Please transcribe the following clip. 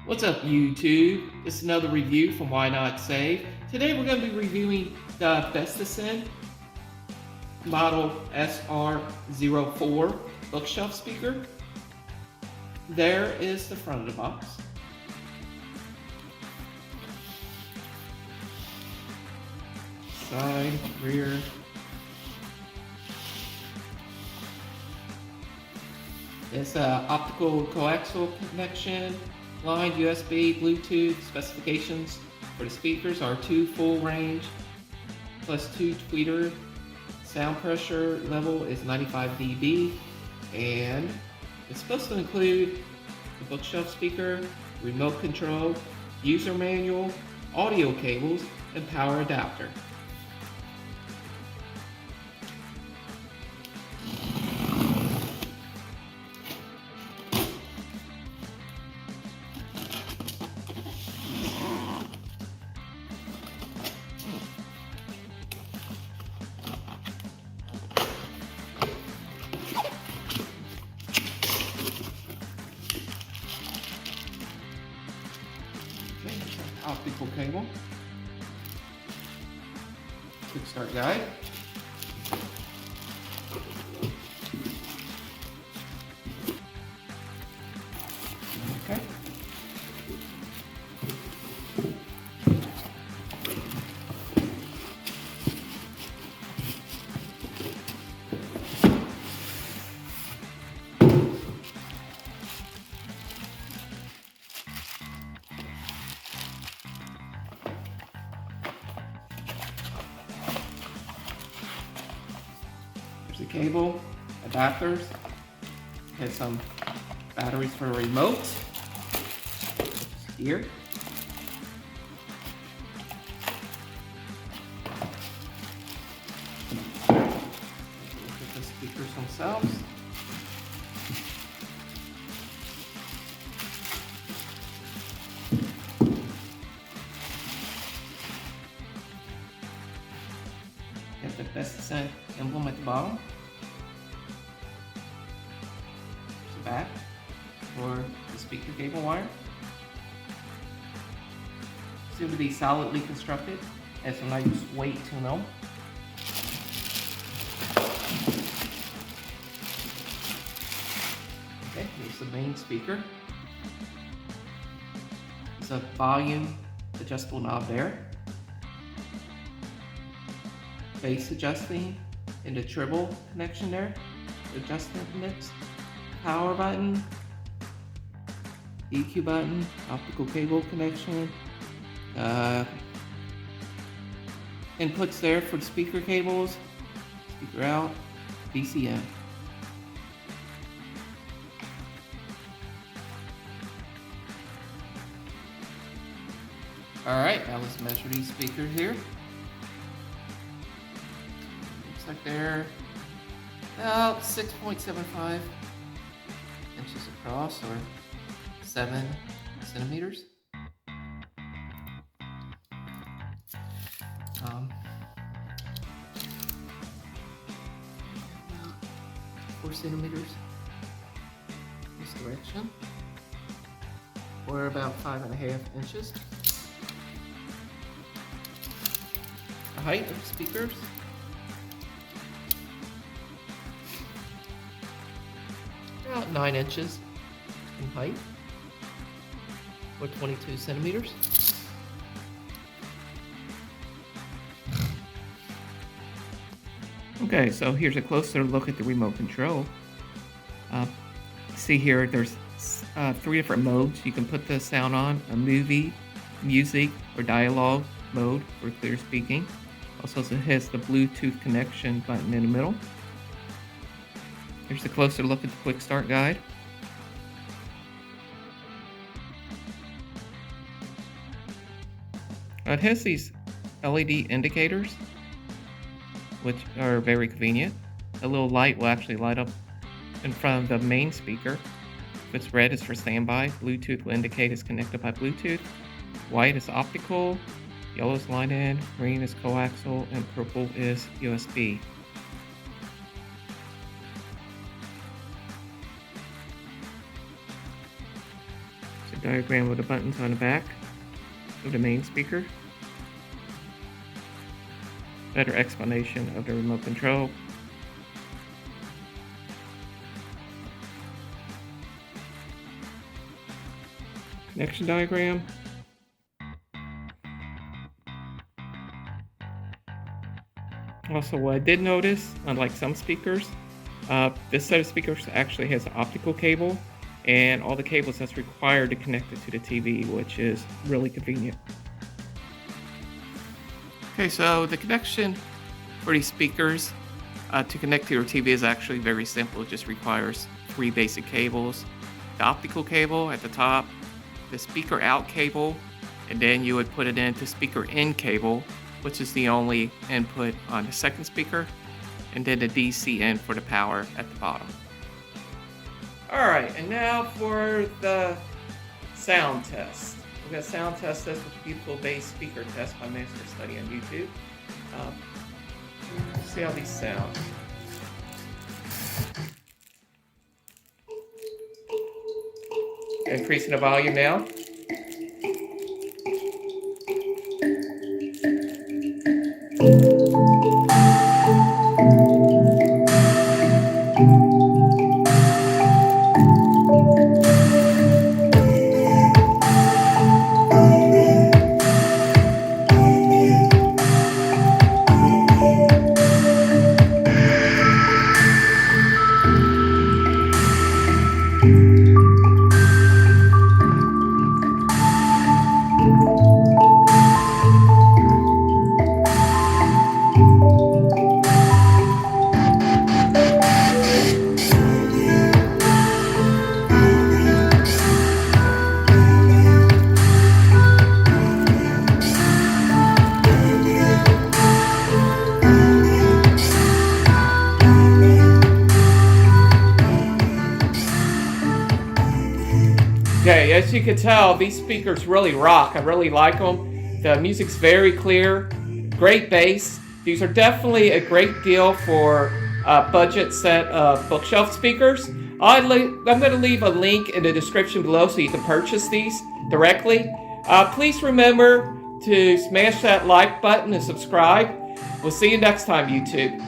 What's up, YouTube? This is another review from Why Not Save. Today we're going to be reviewing the Bestisan model SR04 bookshelf speaker. There is the front of the box. Side, rear. It's an optical coaxial connection, line, USB, Bluetooth. Specifications for the speakers are 2 full range plus 2 tweeter. Sound pressure level is 95 dB, and it's supposed to include the bookshelf speaker, remote control, user manual, audio cables, and power adapter. Optical cable, quick start guide, okay. There's the cable, adapters, has some batteries for a remote, here. Look at the speakers themselves. Got the Bestisan emblem at the bottom. There's the back for the speaker cable wire. Seem to be solidly constructed. Has some nice weight to them. Okay, here's the main speaker. There's a volume adjustable knob there. Bass adjusting and the treble connection there. Adjustment mix. Power button. EQ button. Optical cable connection. Inputs there for the speaker cables. Speaker out. BCM. Alright, now let's measure these speakers here. Looks like they're about 6.75 inches across, or 7 centimeters. 4 centimeters this direction, or about 5.5 inches. The height of the speakers, about 9 inches in height, or 22 centimeters. Okay, so here's a closer look at the remote control. See here, there's 3 different modes. You can put the sound on: a movie, music, or dialogue mode for clear speaking. Also, it has the Bluetooth connection button in the middle. Here's a closer look at the quick start guide. It has these LED indicators, which are very convenient. A little light will actually light up in front of the main speaker. If it's red, it's for standby. Bluetooth will indicate it's connected by Bluetooth. White is optical. Yellow is line in. Green is coaxial. And purple is USB. diagram of the buttons on the back of the main speaker. Better explanation of the remote control. Connection diagram. Also, what I did notice, unlike some speakers, this set of speakers actually has an optical cable, and all the cables that's required to connect it to the TV, which is really convenient. Okay, so the connection for these speakers to connect to your TV is actually very simple. It just requires 3 basic cables: the optical cable at the top, the speaker out cable, and then you would put it into speaker in cable, which is the only input on the second speaker, and then the DC in for the power at the bottom. Alright, and now for the sound test. We're going to sound test this with the beautiful bass speaker test by Master Study on YouTube. See how these sound. Increasing the volume now. Okay, as you can tell, these speakers really rock. I really like them. The music's very clear, great bass. These are definitely a great deal for a budget set of bookshelf speakers. I'm going to leave a link in the description below so you can purchase these directly. Please remember to smash that like button and subscribe. We'll see you next time, YouTube.